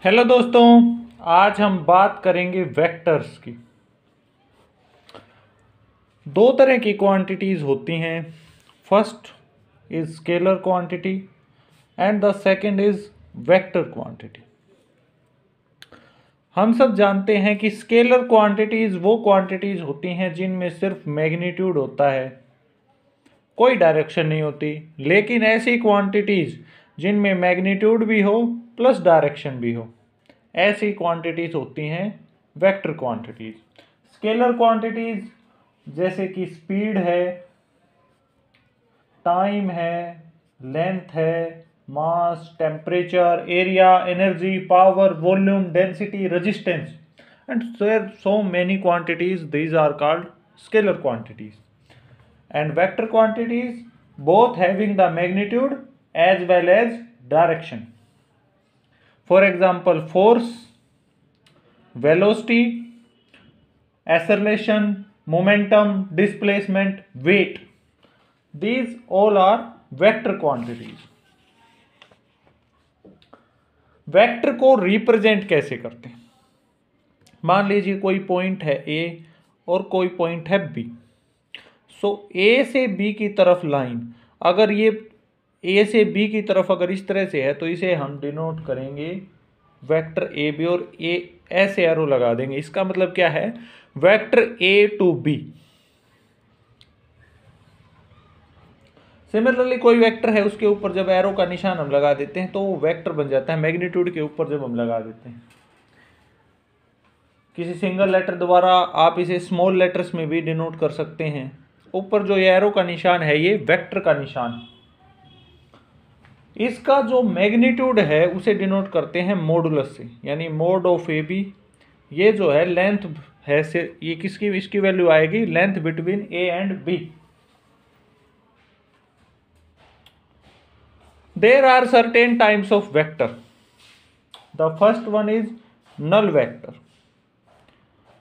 Hello दोस्तों, आज हम बात करेंगे वेक्टर्स की। दो तरह की क्वांटिटीज होती हैं। First is scalar quantity and the second is vector quantity. हम सब जानते हैं कि स्केलर क्वांटिटीज वो क्वांटिटीज होती हैं जिनमें सिर्फ मैग्नीट्यूड होता है, कोई डायरेक्शन नहीं होती। लेकिन ऐसी क्वांटिटीज जिनमें मैग्नीट्यूड भी हो प्लस डायरेक्शन भी हो, ऐसी क्वांटिटीज होती हैं वेक्टर क्वांटिटीज। स्केलर क्वांटिटीज जैसे कि स्पीड है, टाइम है, लेंथ है, mass, temperature, area, energy, power, volume, density, resistance and there are so many quantities. These are called scalar quantities. And vector quantities both having the magnitude as well as direction. For example, force, velocity, acceleration, momentum, displacement, weight. These all are vector quantities. Vector को represent कैसे करते हैं? मान लीजिए कोई point है ए और कोई पॉइंट है बी। सो ए से बी की तरफ लाइन, अगर ये ए से बी की तरफ अगर इस तरह से है तो इसे हम डिनोट करेंगे वेक्टर ए बी, और ए ऐसे एरो लगा देंगे। इसका मतलब क्या है? Vector A to B. Similarly कोई वेक्टर है, उसके ऊपर जब एरो का निशान हम लगा देते हैं तो वो वेक्टर बन जाता है। मैग्नीट्यूड के ऊपर जब हम लगा देते हैं किसी सिंगल लेटर द्वारा, आप इसे स्मॉल लेटर्स में भी डिनोट कर सकते हैं। ऊपर जो ये एरो का निशान है ये वेक्टर का निशान। इसका जो मैग्नीट्यूड है उसे डिनोट करते हैं मॉडुलस से, यानी मोड ऑफ ए बी। ये जो है लेंथ है से, ये किसकी इसकी वैल्यू आएगी? Length between A and B. There are certain types of vector. The first one is null vector.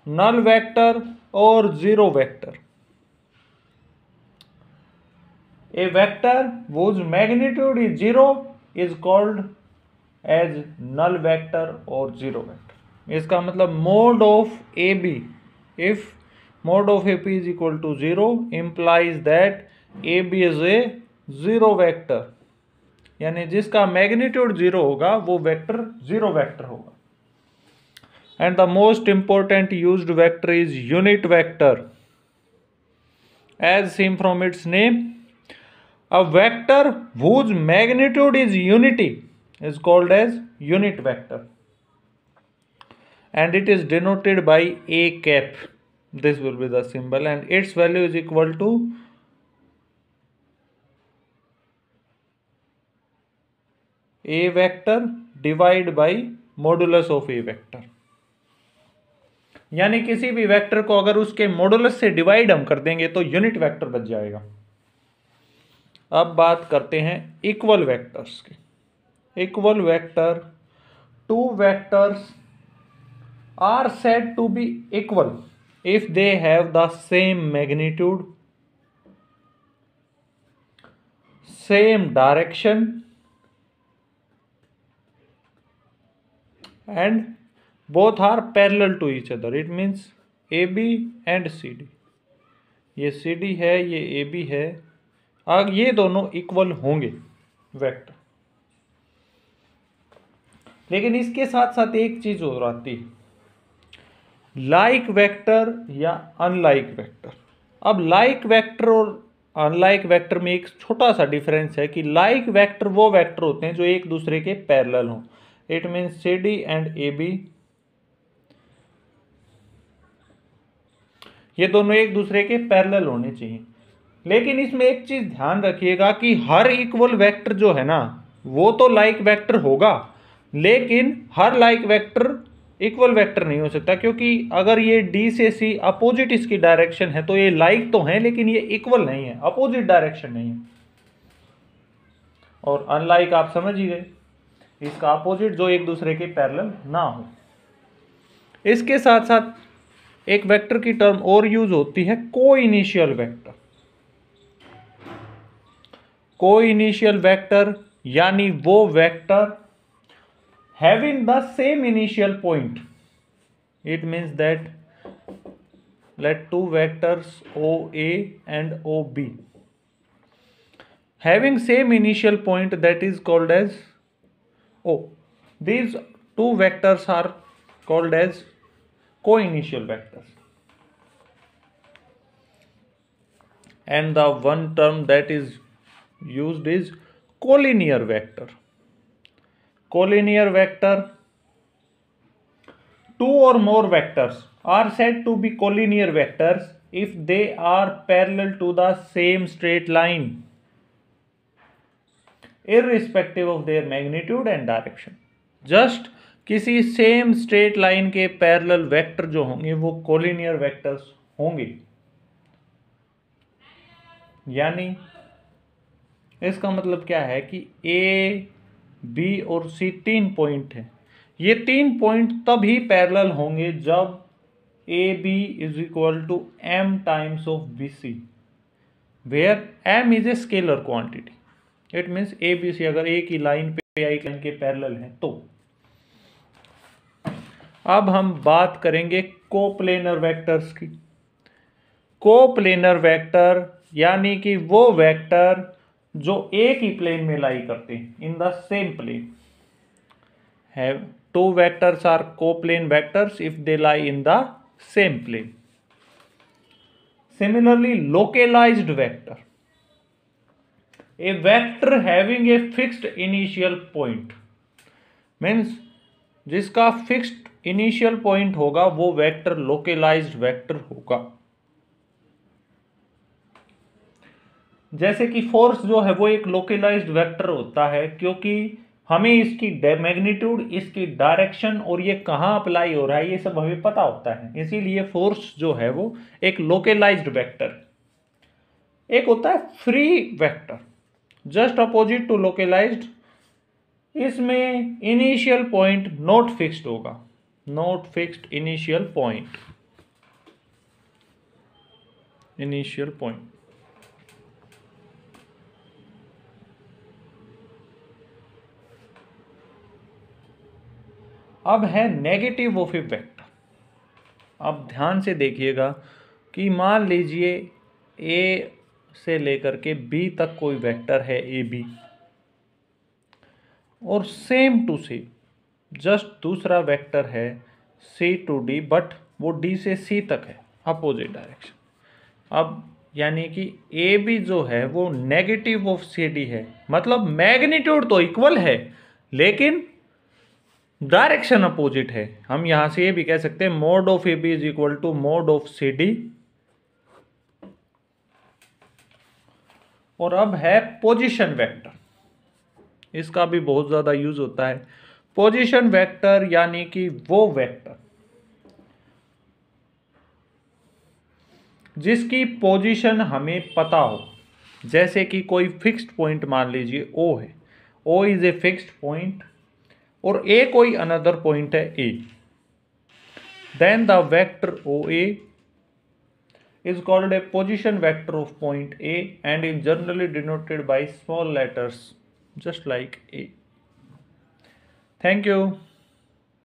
Null vector or zero vector. A vector whose magnitude is zero is called as null vector or zero vector. इसका मतलब mode of AB, if mode of AP is equal to 0 implies that AB is a zero vector, यानी जिसका magnitude zero होगा वो vector zero vector होगा। And the most important used vector is unit vector. As seen from its name, a vector whose magnitude is unity is called as unit vector, and it is denoted by a cap. This will be the symbol, and its value is equal to a vector divide by modulus of A vector. यानी किसी भी vector को अगर उसके modulus से divide हम कर देंगे तो यूनिट वेक्टर बच जाएगा। अब बात करते हैं इक्वल वेक्टर्स की। Equal vector, two vectors are said to be equal if they have the same magnitude, same direction and both are parallel to each other. It means AB and CD. ये CD है, ये AB है, अब ये दोनों equal होंगे vector. लेकिन इसके साथ साथ एक चीज और आती है, लाइक वेक्टर या अनलाइक वेक्टर। अब लाइक वेक्टर और अनलाइक वेक्टर में एक छोटा सा डिफरेंस है कि लाइक वेक्टर वो वेक्टर होते हैं जो एक दूसरे के पैरेलल हों। It means CD and AB, ये दोनों एक दूसरे के पैरेलल होने चाहिए। लेकिन इसमें एक चीज ध्यान रखिएगा कि हर इक्वल वेक्टर जो है ना वो तो लाइक वेक्टर होगा, लेकिन हर लाइक वेक्टर इक्वल वेक्टर नहीं हो सकता, क्योंकि अगर ये D से C अपोजिट इसकी डायरेक्शन है तो ये लाइक तो है लेकिन ये इक्वल नहीं है, अपोजिट डायरेक्शन नहीं है। और अनलाइक आप समझ ही गए, इसका अपोजिट जो एक दूसरे के पैरेलल ना हो। इसके साथ साथ एक वेक्टर की टर्म और यूज होती है कोइनिशियल वेक्टर। कोइनिशियल वेक्टर यानी वो vector having the same initial point. It means that let two vectors OA and OB having same initial point, that is called as O. These two vectors are called as co-initial vectors. And the one term that is used is collinear vector. Collinear vector, two or more vectors are said to be collinear vectors if they are parallel to the same straight line, irrespective of their magnitude and direction. Just किसी same straight line के parallel vector जो होंगे वो collinear vectors होंगे। यानी इसका मतलब क्या है कि ए, बी और सी तीन पॉइंट हैं। ये तीन पॉइंट तभी पैरेलल होंगे जब A B is equal to M times of B C, where M is a scalar quantity. It means A B C अगर एक ही लाइन पे एक लाइन के पैरेलल हैं तो। अब हम बात करेंगे कोप्लेनर वेक्टर्स की। कोप्लेनर वेक्टर यानी कि वो वेक्टर जो एक ही प्लेन में लाई करते हैं, in the same plane. Have two vectors are coplanar vectors if they lie in the same plane. Similarly localized vector, a vector having a fixed initial point means जिसका fixed initial point होगा वो vector localised vector होगा। जैसे कि force जो है वो एक लोकलाइज्ड वेक्टर होता है क्योंकि हमें इसकी मैग्नीट्यूड, इसकी डायरेक्शन और ये कहाँ अप्लाई हो रहा है ये सब हमें पता होता है, इसीलिए फोर्स जो है वो एक लोकलाइज्ड वेक्टर। एक होता है free vector, just opposite to localised. इसमें इनिशियल पॉइंट नॉट फिक्स्ड होगा, not fixed initial point, initial point. अब है नेगेटिव ऑफ ए वेक्टर। अब ध्यान से देखिएगा कि मान लीजिए ए से लेकर के बी तक कोई वेक्टर है ए बी, और सेम टू सेम जस्ट दूसरा वेक्टर है सी टू डी, बट वो डी से सी तक है, अपोजिट डायरेक्शन। अब यानी कि ए बी जो है वो नेगेटिव ऑफ सी डी है, मतलब मैग्नीट्यूड तो इक्वल है लेकिन डायरेक्शन अपोजिट है। हम यहां से ये भी कह सकते हैं mod of A B is equal to mod of C D. और अब है पोजीशन वेक्टर, इसका भी बहुत ज्यादा यूज होता है। पोजीशन वेक्टर यानी कि वो वेक्टर जिसकी पोजीशन हमें पता हो, जैसे कि कोई फिक्स्ड पॉइंट मान लीजिए ओ है, O is a fixed point और ए कोई अनदर पॉइंट है A, then the vector O A is called a position vector of point A and is generally denoted by small letters just like A. Thank you.